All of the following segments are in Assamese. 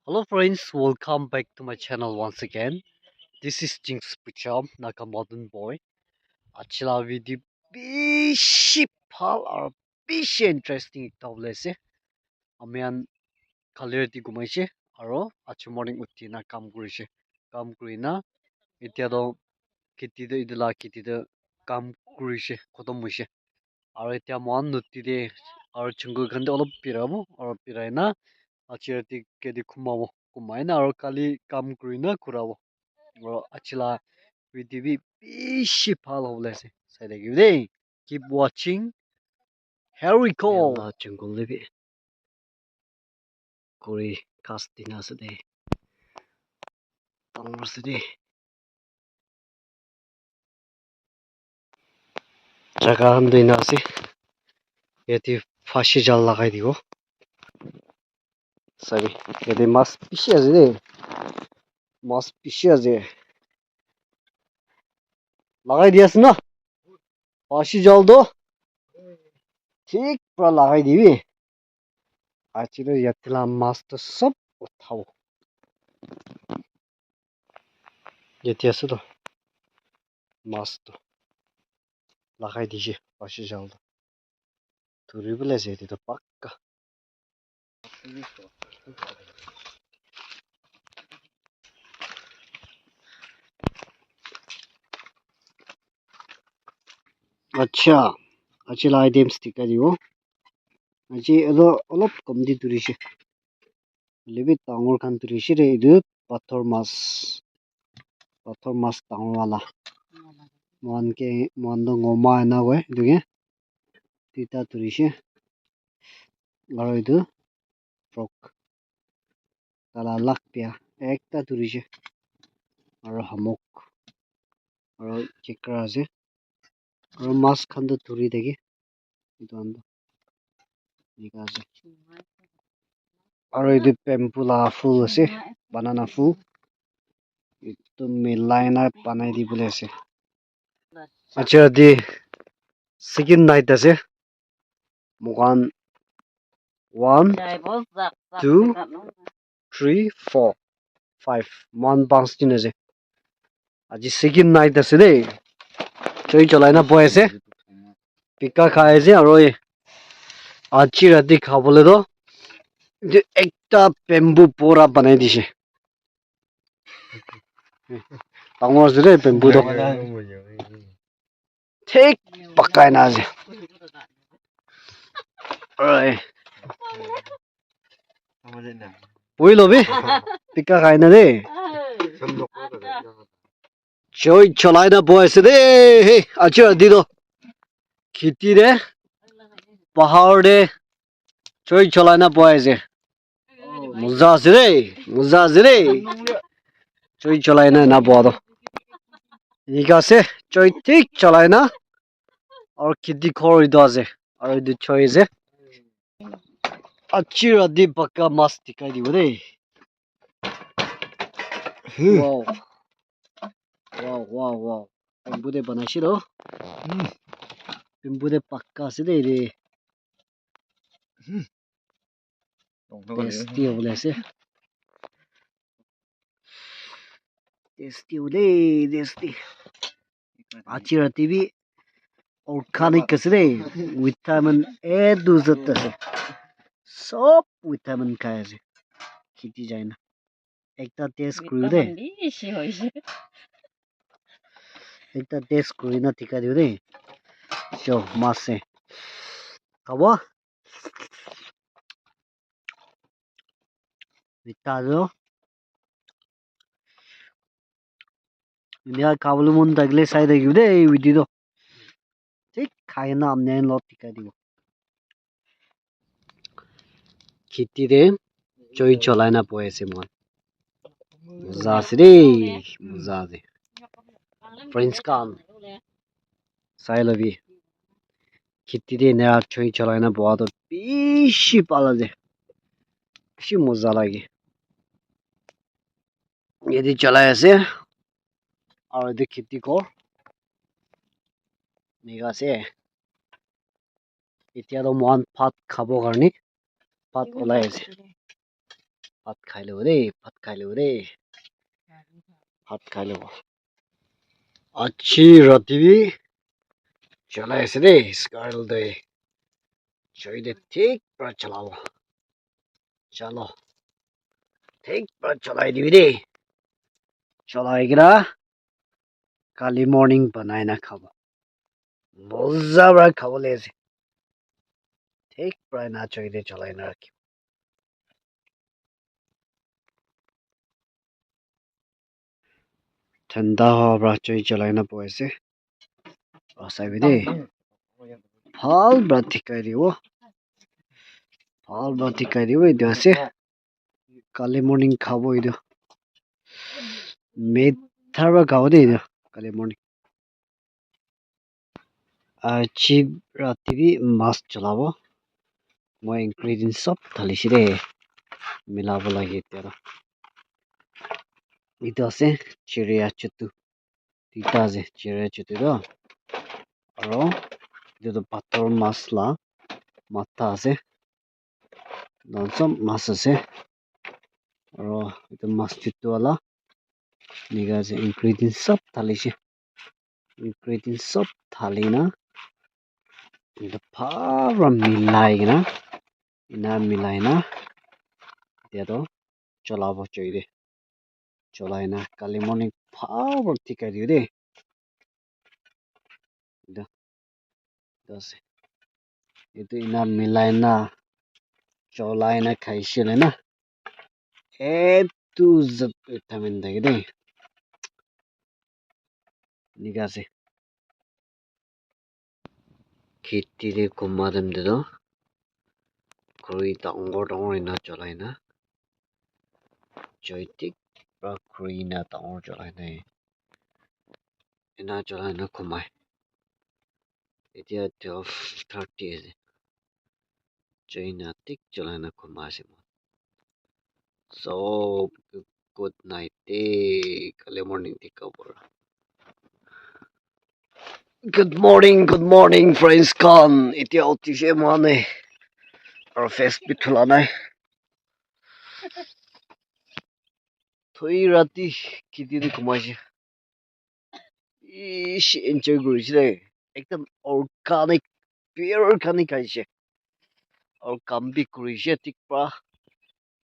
Hello friends, welcome back to my channel once again. This is Jinx Pucham, Naka Modern Boy. Achila video bishi pal or bishi interesting tablese. Amian kalerti gumaishe aro achu morning utti na kam kurishe. Kam kurina ityado kitide idila kitide kam kurishe khotom hoishe. Aro etya moan nutti de aro chungu khande olop pirabo aro piraina achirati kedi khumabo. Kumaina aro kali kam kurina kurabo. Aro achila video bishi pal hoblese. Say keep watching. Here we go. Yalla jungle lebi. Kuri casting as de. Tangos de. Jaga handu nasi. Yeti fashi jal lagai dibo. Sabi. Yeti mas pishi as de. Mas pishi as de. লাগাই দিয়াছ না ফাঁসি জল তো ঠিক পুরা লাগাই দিবি আজকে ইয়াতলা মাছ তো সব উঠাবো যেতে আছে তো মাছ তো লাগাই দিছে ফাঁসি জল তো ধরি পেলাইছে এটি তো পাক্কা আচ্ছা আজি আইটেমস টিকা দিব আজি এলো অলপ কম দি ধৰিছে লেবি ডাঙৰ খান ধৰিছে ৰে এইটো পাথৰ মাছ ডাঙৰৱালা মন তো ngoma এনা কয় এটোকে তিতা ধৰিছে আৰু এইটো ফ্ৰক তালা লাখ পিয়া একটা ধৰিছে আৰু হামক আৰু চিকৰা আছে আৰু মাছ খান ধৰি থাকি এইটো আন ঠিক আছে আৰু এইটো পেম্পুলা ফুল আছে বানানা ফুল এইটো মিলাই না বানাই দিবলৈ আছে আচ্ছা দি সেকেন্ড নাইট আছে মোকান 1 2 3 4 5 মান 5 দিন আছে আজি সেকেন্ড নাইট আছে দেই চই চলাই না বয় আছে পিকা খাই আছে আৰু আজি ৰাতি খাবলৈ তো একটা বেম্বু পুৰা বনাই দিছে ডাঙৰ আছে দেই বেম্বুটো ঠিক পকাই না আছে বহি লবি পিকা খাই না দেই চই চলাই না বয় আছে দেই আজি ৰাতি তো খেতি রে পাহাড় রে চই চলাই না বয় আছে মজা আছে রে চই চলাই না বড় ঠিক আছে চই ঠিক চলাই না আর খেতি খড় আছে আর এই চই আছে আচ্ছি রাতি পাক্কা মাছ টিকাই দিব রে ওয়াও ওয়াও ওয়াও বেম্বুদে বানাইছিল বেম্বুদে পাক্কা আছে দেই রে টেস্টি হবলে আছে টেস্টি আজি ৰাতি বি অৰ্গানিক আছে দেই ভিটামিন এ টু জেড আছে সব ভিটামিন খাই আছে খেতি যায় না একটা টেস্ট করি দে একটা টেস্ট করি না টিকা দিও দেই চো মাছে খাব ভিটাজো ইন্ডিয়া খাবলৈ মন থাকিলে চাই থাকিব দেই এই ভিডিঅ'টো ঠিক খাই না আমনে লগত টিকা দিব খেতিৰে চই চলাই না পয় আছে মন মজা আছে দেই মজা আছে ফ্রেন্ডস কাম চাই লবি খেতিৰে নেৰা চই চলাই না পোৱা তো বেশি পালা যে বেশি মজা লাগে এদি চলাই আছে আৰু এদি খেতি কৰ ঠিক আছে এতিয়া তো মন ভাত খাব কাৰণে ভাত ওলাই আছে ভাত খাই লব দেই ভাত খাই লব দেই ভাত খাই লব আজি ৰাতি চলাই আছে দেই স্কাইল দেই চৈদে ঠিক পৰা চলাব চলো ঠিক পৰা চলাই দিবি দেই চলাই কিনা কালি মৰ্নিং বনাই না খাব মজা পৰা খাবলৈ আছে ঠিক প্ৰায় না চৈদে চলাই না ৰাখিব ঠাণ্ডা হোৱাৰ পৰা চৈ চলাই না পইছে চাবি দেই ভাল পৰা ঠিকাই দিব ভাল পৰা ঠিকাই দিব এইটো আছে কালি মৰ্নিং খাব এইটো মেথাৰ পৰা খাব দেই এইটো কালি মৰ্নিং আজি ৰাতি মাছ চলাব মই ইনগ্ৰিডিয়েণ্ট চব ঢালিছে দেই মিলাব লাগে এতিয়া itu ase chiria chutu tita ase chiria chutu do aro itu pator mas la mata ase donsom mas ase aro itu mas chutu wala niga ase ingredients sob dhalishe ingredients sob dhalina itu pura milai na ina milai na dia to cholabo choide cholai na kali morning power thikai diu de ase itu ina milai na cholai na khaisile na etu zat vitamin dagi de niga ase kheti de kumadam de do khuri dangor ina cholai na joytik pra khuri na dangor cholai na ina cholai na khumai এতিয়া 12:30 ase China tik cholai na khumai ase so good night kali morning tik kabor good morning friends kan এতিয়া উঠিছে মানে আৰু ফেচ পিঠলা নাই থৈ ৰাতি কিদিন ঘুমাইছে ইস এনজয় কৰিছে দেই একদম অৰ্গানিক পিয়ৰ অৰ্গানিক খাইছে আৰু কাম বি কৰিছে ঠিক পৰা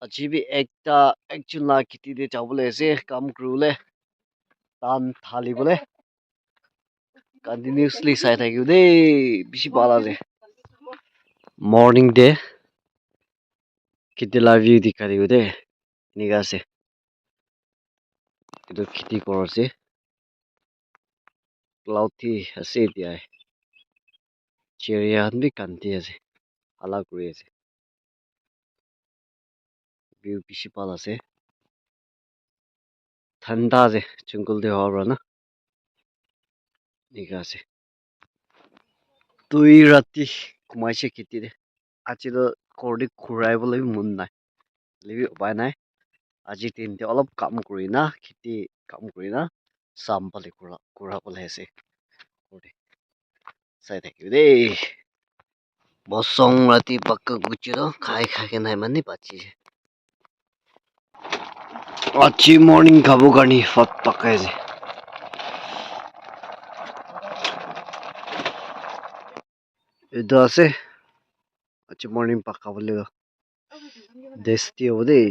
আজি বি একটা একজন না খেতি দে যাবলৈ আছে কাম কৰিবলৈ টান ঢালিবলৈ কন্টিনিউসলি চাই থাকিব দেই বেছি ভাল আছে মৰ্নিং দে কেতিয়ালা ভিউ দেখাই দিব দেই এনেকা আছে এইটো খেতি কৰিছে ক্লাউডি আছে এতিয়া চিৰিয়াখান বি কান্দি আছে হালা কৰি আছে ভিউ বেছি ভাল আছে ঠাণ্ডা আছে জংগল দে হোৱাৰ পৰা না এনেকা আছে দুই ৰাতি ঘুমাইছে খেতিৰে আজিতো কৰদি ঘূৰাইবলৈ মন নাই উপায় নাই আজি দিনটো অলপ কাম কৰি না খেতি কাম কৰি না চাম পালে ঘূৰাবলৈ আছে চাই থাকিব দেই বচং ৰাতি পাক্কা গুচিৰ খাই নাই মানে বাচিছে আজি মৰ্নিং খাব কাৰণে ভাত পাকাই আছে এইটো আছে আজি মৰ্নিং পাকাবলৈ দেশটি হ'ব দেই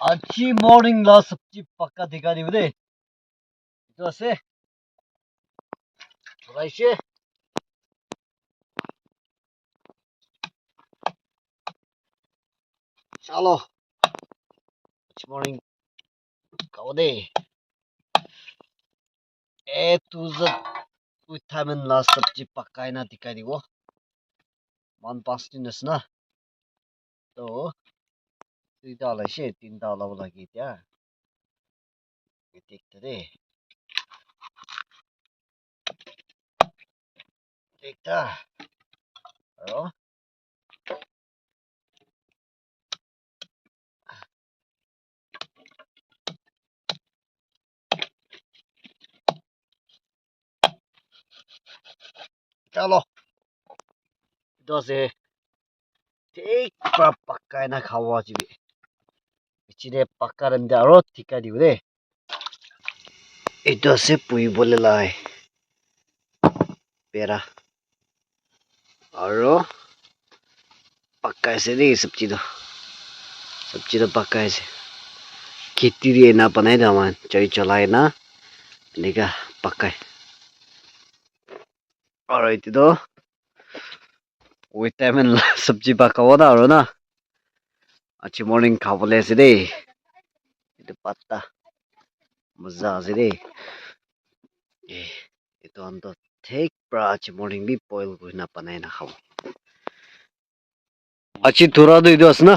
আজি মৰ্নিং লা চব্জি পাক্কা দেখা দিব দেই এইটো আছে ওলাইছে চলো আজি মৰ্নিং খাব দেই তুজা vitamin লা চব্জি পাকাই না দেখাই দিব মান 5 দিন আছে না তো দুইটা ওলাইছে তিনটা ওলাব লাগে এতিয়া দেখতে দেই একটা আৰু চলো এইটো আছে ঠিক পৰা পাক্কাই না খাব আজিবি পিছিৰে পাক্কাৰ এমদে আৰু ঠিকা দিব দেই এইটো আছে পুহিবলৈ লাই পেৰা আৰু পাক্কাইছে দেই সবজিটো পাক্কাইছে खेती দিয়ে না বনাই দামান চৈ চলাই না এনেকা পাক্কাই আৰু এইটো with time and সবজি পাকাব না আৰু না আজি মৰ্নিং খাবলৈ আছে দেই এইটো পাত্তা মজা আছে দেই এইটো অন্ত ঠিক পৰা আজি মৰ্নিং বি বইল কৰি না বনাই না খাব আজি থোৰা দৈ দিছ না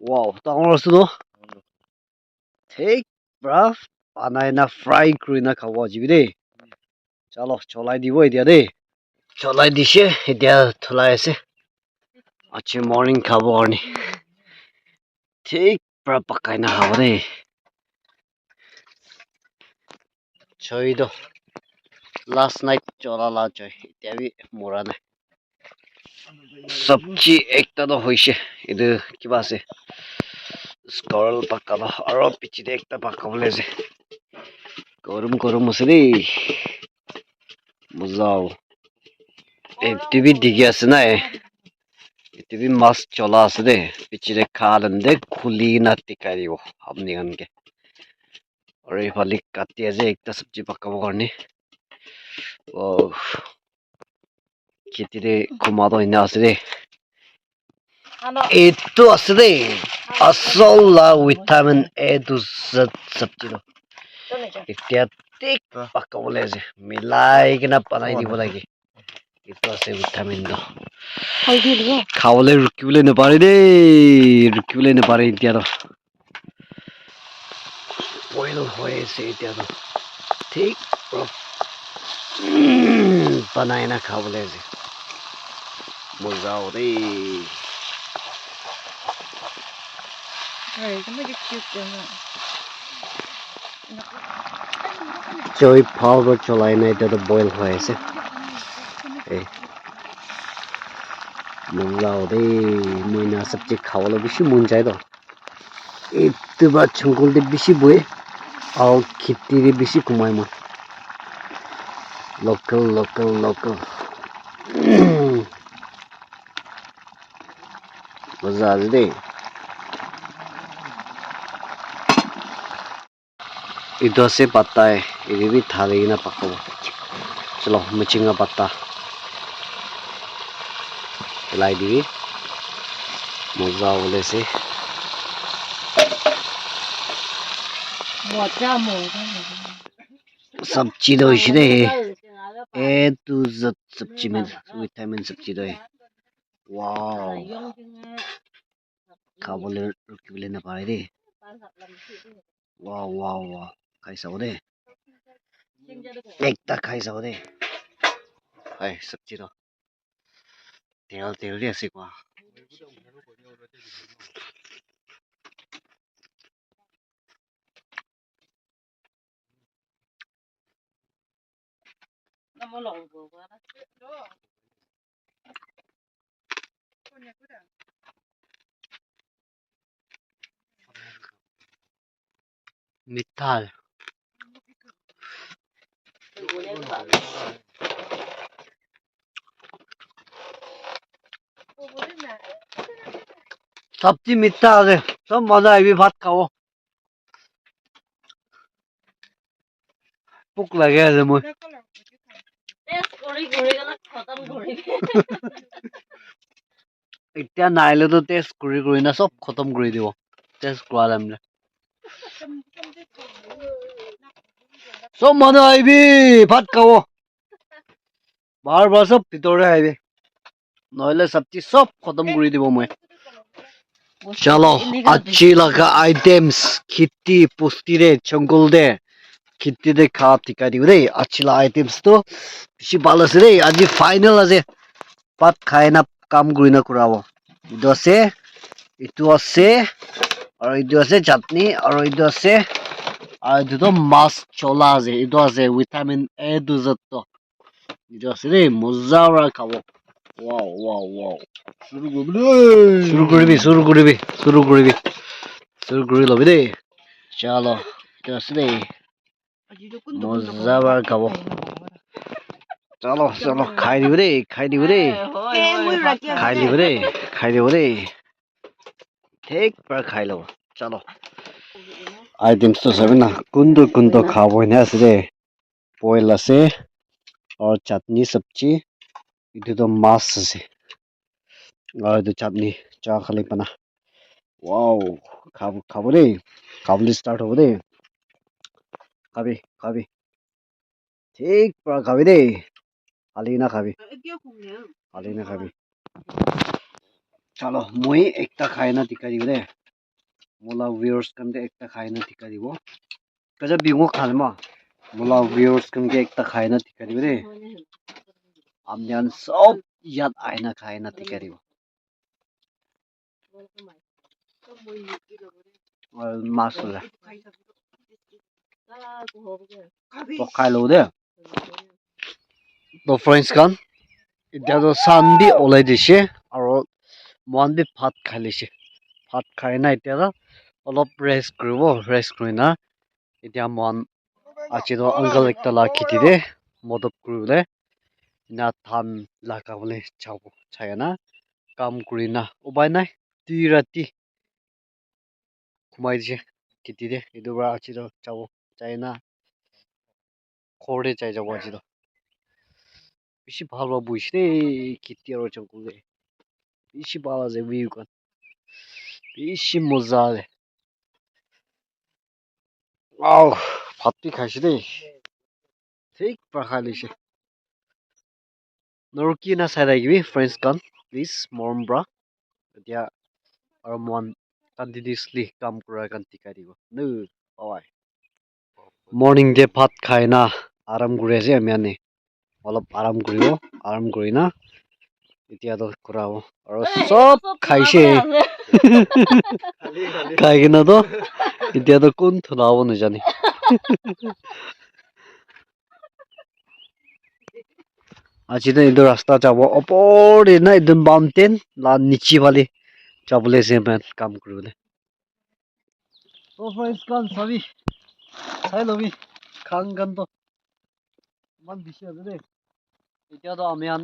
wow ডাঙৰ আছে ন ঠিক পৰা বনাই না ফ্ৰাই কৰি না খাব আজি দেই চলো চলাই দিব এতিয়া দেই চলাই দিছে এতিয়া চলাই আছে আজি মৰ্নিং খাব কাৰণে ঠিক পৰা পকাই না খাব দেই চৈদ লাষ্ট নাইট চলালা চৈ এতিয়া বি মৰা নাই সবজি একটাতো হৈছে এইটো কিবা আছে স্কৰল পাকাব আৰু পিছিতে একটা পাকাবলৈ আছে গৰম গৰম আছে দেই মজাও এইটো বি দিগি আছে নাই এইটো বি মাছ চলা আছে দেই পিছিতে খালন্দে খুলি না টিকাই দিব আপনি কানকে আৰু এইফালে কাটি আছে একটা সবজি পাকাব কাৰণে খেতিতে কুমাটো ইনা আছে দেই এইটো আছে দেই আচল ভিটামিন এ টু জেড সবজিটো এতিয়া ঠিক পাকাবলৈ আছে মিলাই কিনে বনাই দিব লাগে এইটো আছে ভিটামিনটো খাবলৈ ৰুকিবলৈ নাপাৰে দেই ৰুকিবলৈ নাপাৰে এতিয়াতো বইল হৈ আছে এতিয়াতো ঠিক বনাই না খাবলৈ আছে মজাও দেই চৈ ফাউডার চলাই না এটা তো বয়েল হয়ে আছে এই মজাও দেই মই না সবজি খাওয়ালে বেশি মন যায় তো এইটো বা জঙ্গলতে বেশি বয়ে আর খেতিরে বেশি কমায় মই লোকাল লোকাল লোকাল মজা আছে দেই itu আছে পাতা ini भी थाले ना पकाओ चलो मचिंगा पत्ता लाई दी मजा बोले से सब्जी दो इसे ए तू सब्जी में विटामिन सब्जी दो वाव खाबले रुकिबले ना पारे दे वाव वाव वाव खाई सको दे एकटा खाई सको दे हाय सब्जी तो तेल तेल दे আছে কোৱা মিঠা सब्जी मीठा है सब मजा है भी भात खाओ भूख लगे है मुझे इतना नाइले तो टेस्ट करी ना सब खत्म कर दियो टेस्ट करा हमने सब मजा है भी भात खाओ बार बार सब भितरे है भी नहले सब्जी सब खत्म कर दियो मैं चलो अच्छी लगा आइटम्स खेती पुष्टि रे जंगल दे खेती दे खा टिका दियो रे अच्छी लगा आइटम्स तो बेसी ভাল আছে रे आज फाइनल আছে ভাত খাই না কাম কৰি না কৰাব ইটো আছে আৰু ইটো আছে চাটনি আৰু ইটো আছে আৰু ইটো মাছ চলা আছে ইটো আছে ভিটামিন এ টু জেড ইটো আছে রে মজা আৰু খাব wow. শুরু করবি শুরু করে লবি দে চলো আছে দে মজাবার খাবো চলো খাই দিব রে খাই দিব রে ঠিক পৰা খাই লব চলো আইটেমস তো সবে না কুন্দু খাবো না আছে দে বয়েল আছে और चटनी सब्जी itu to mas ase और itu chutney cha khali pana wow khabo re khabli start hobo de খাবি ঠিক পৰা খাবি দে খালি না খাবি চলো মই একটা খাই না টিকা দিব দে মোলা ভিউয়ার্স কানতে একটা খাই না টিকা দিব কাজা বিঙ্গো খালমা মোলা ভিউয়ার্স কানকে একটা খাই না টিকা দিব দে আমনিয়ান সব ইয়াত আইনা খাই না টিকা দিব और मास होला तो खाई लो दे तो फ्रेंड्स kan এতিয়া তো সানডি ওলাই দিছে আৰু মন বি ভাত খাই লিছে ভাত খাই না এতিয়া অলপ ৰেষ্ট কৰি না এতিয়া মন আজি তো আংকল একটা লা খেতি দে মদত কৰিলে না ধান লাগাবলে চাই না কাম কৰি না উপায় নাই 2 ৰাতি ঘুমাই দিছে খেতি দে এইটো পৰা আজি তো যাব চাই না ঘৰতে চাই যাব আজি তো বেশি ভালো বুঝছে রে খেতি আর জঙ্গলে বেশি ভালো আছে ভিউ kan বেশি মজা আছে আও ভাতটি খাইছে দেই ঠিক পৰা খাই লৈছে নৰু কি না চাই থাকিবি ফ্ৰেণ্ডছ kan প্লিজ মৰম ব্ৰা এতিয়া আৰু মন কণ্টিনিউছলি কাম কৰা kan টিকা দিব ন হয় মৰ্নিং দে ভাত খাই না আৰাম কৰি আছে আমি আনে অলপ আৰাম কৰি না এতিয়া তো কৰাব আৰু সব খাইছে খাই কিনা তো এতিয়া তো কোন থলাব নাজানি আজি তো এইটো ৰাস্তা যাব ওপৰে না একদম মাউন্টেন লা নিচি ফালে যাবলৈ আছে মেন কাম কৰিবলৈ ও ফ্ৰেণ্ডছ কান চাবি চাই লবি খাং গান তো ইমান বেছি আছে দেই এতিয়া তো আমি আন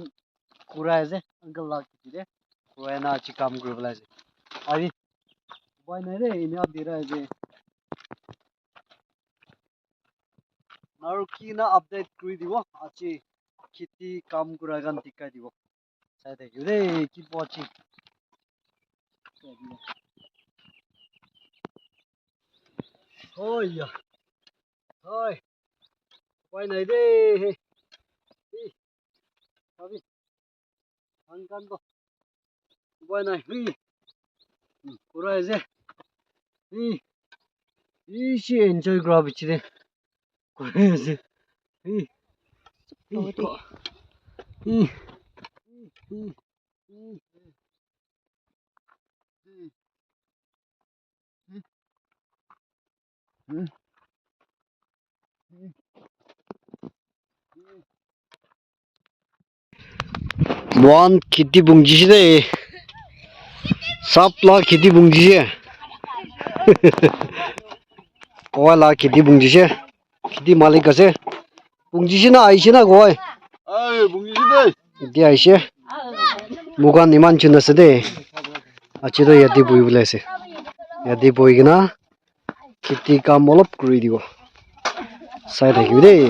কুৰাই আছে আংকল লাগ দে কুৰাই না আজি কাম কৰিবলৈ আছে আজি উপায় নাই ৰে এনে দিৰা আছে আৰু কি না আপডেট কৰি দিব আজি খেতি কাম কৰা গান টিকা দিব চাই থাকিব রে কি পচি ওইয়া ওই উপায় নাই রে ভাবি আনকান তো উপায় নাই কুৰাই আছে ইসি এনজয় করা বিচরে করে আছে মন খেতি বুংজিছে দে সাপলা খেতি বুংজিছে কয়লা খেতি বুংজিছে খেতি মালিক আছে বুংজিছে না আইছে না কয় বুংজিছে দে এতিয়া আইছে মুগান ইমান চুন আছে দে আজি তো ইয়াতে বহিবলৈ আছে ইয়াতে বহি কিনা খেতি কাম অলপ কৰি দিব চাই থাকিবি দেই